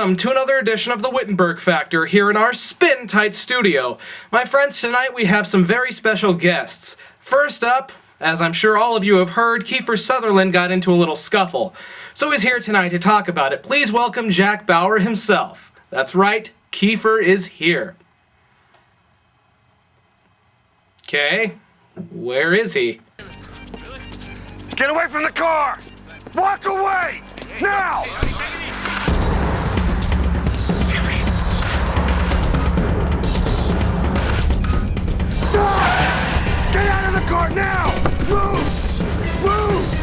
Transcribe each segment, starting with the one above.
welcome to another edition of the Wittenberg Factor here in our spin-tight studio. My friends, tonight we have some very special guests. First up, as I'm sure all of you have heard, Kiefer Sutherland got into a little scuffle. So he's here tonight to talk about it. Please welcome Jack Bauer himself. That's right, Kiefer is here. Okay, where is he? Get away from the car! Walk away! Now! Get out of the car now! Move! Move!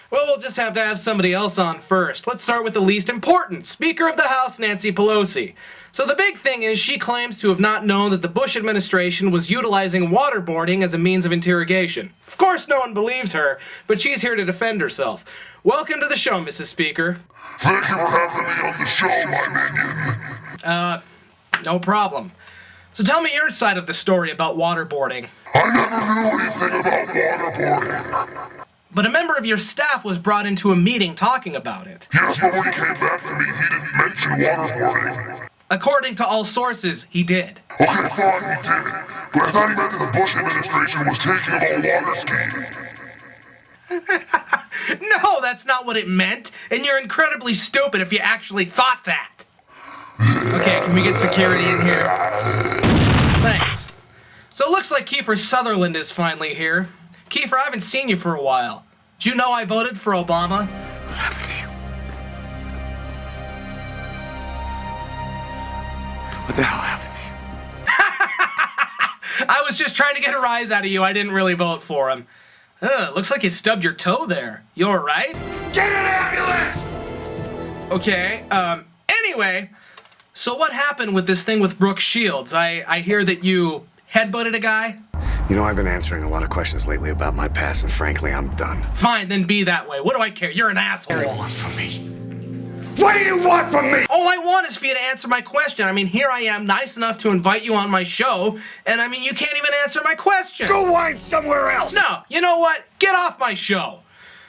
Well, we'll just have to have somebody else on first. Let's start with the least important, Speaker of the House, Nancy Pelosi. So the big thing is she claims to have not known that the Bush administration was utilizing waterboarding as a means of interrogation. Of course no one believes her, but she's here to defend herself. Welcome to the show, Mrs. Speaker. Thank you for having me on the show, my minion. No problem. So tell me your side of the story about waterboarding. I never knew anything about waterboarding. But a member of your staff was brought into a meeting talking about it. Yes, but when he came back to me, he didn't mention waterboarding. According to all sources, he did. Okay, fine, he did. But I thought he meant that the Bush administration was taking him all water skiing. No, that's not what it meant, and you're incredibly stupid if you actually thought that. Okay, can we get security in here? Thanks. So it looks like Kiefer Sutherland is finally here. Kiefer, I haven't seen you for a while. Do you know I voted for Obama? What happened to you? What the hell happened to you? I was just trying to get a rise out of you. I didn't really vote for him. Looks like you stubbed your toe there. You alright? Get an ambulance! Okay, anyway, so what happened with this thing with Brooke Shields? I hear that you headbutted a guy? You know, I've been answering a lot of questions lately about my past, and frankly, I'm done. Fine, then be that way. What do I care? You're an asshole. What do you want from me? What do you want from me? All I want is for you to answer my question. I mean, here I am, nice enough to invite you on my show, and I mean, you can't even answer my question. Go whine somewhere else! No, you know what? Get off my show.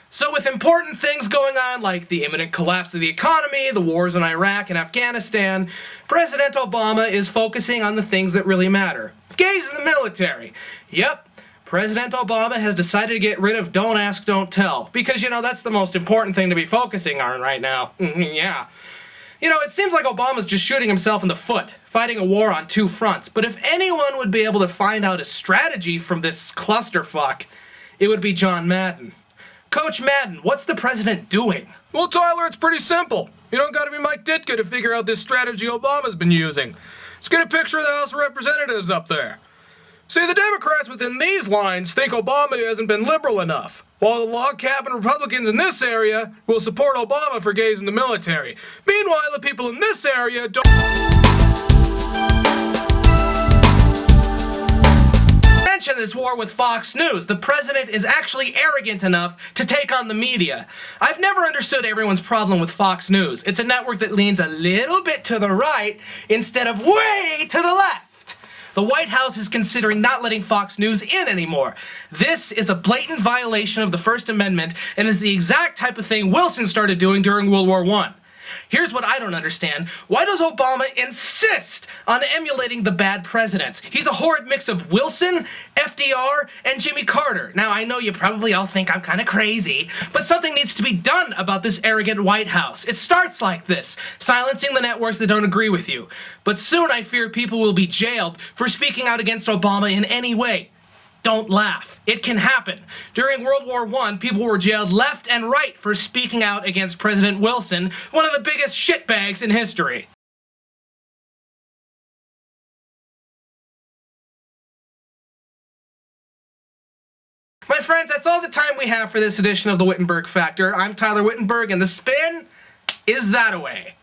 So with important things going on, like the imminent collapse of the economy, the wars in Iraq and Afghanistan, President Obama is focusing on the things that really matter. Gays in the military. Yep, President Obama has decided to get rid of Don't Ask, Don't Tell, because, you know, that's the most important thing to be focusing on right now. Yeah. You know, it seems like Obama's just shooting himself in the foot, fighting a war on two fronts, but if anyone would be able to find out a strategy from this clusterfuck, it would be John Madden. Coach Madden, what's the president doing? Well, Tyler, it's pretty simple. You don't gotta be Mike Ditka to figure out this strategy Obama's been using. Let's get a picture of the House of Representatives up there. See, the Democrats within these lines think Obama hasn't been liberal enough, while the log cabin Republicans in this area will support Obama for gays in the military. Meanwhile, the people in this area don't mention this war with Fox News. The president is actually arrogant enough to take on the media. I've never understood everyone's problem with Fox News. It's a network that leans a little bit to the right instead of way to the left. The White House is considering not letting Fox News in anymore. This is a blatant violation of the First Amendment and is the exact type of thing Wilson started doing during World War I. Here's what I don't understand. Why does Obama insist on emulating the bad presidents? He's a horrid mix of Wilson, FDR, and Jimmy Carter. Now, I know you probably all think I'm kind of crazy, but something needs to be done about this arrogant White House. It starts like this, silencing the networks that don't agree with you. But soon I fear people will be jailed for speaking out against Obama in any way. Don't laugh. It can happen. During World War I, people were jailed left and right for speaking out against President Wilson, one of the biggest shitbags in history. My friends, that's all the time we have for this edition of the Wittenberg Factor. I'm Tyler Wittenberg, and the spin is that-a-way.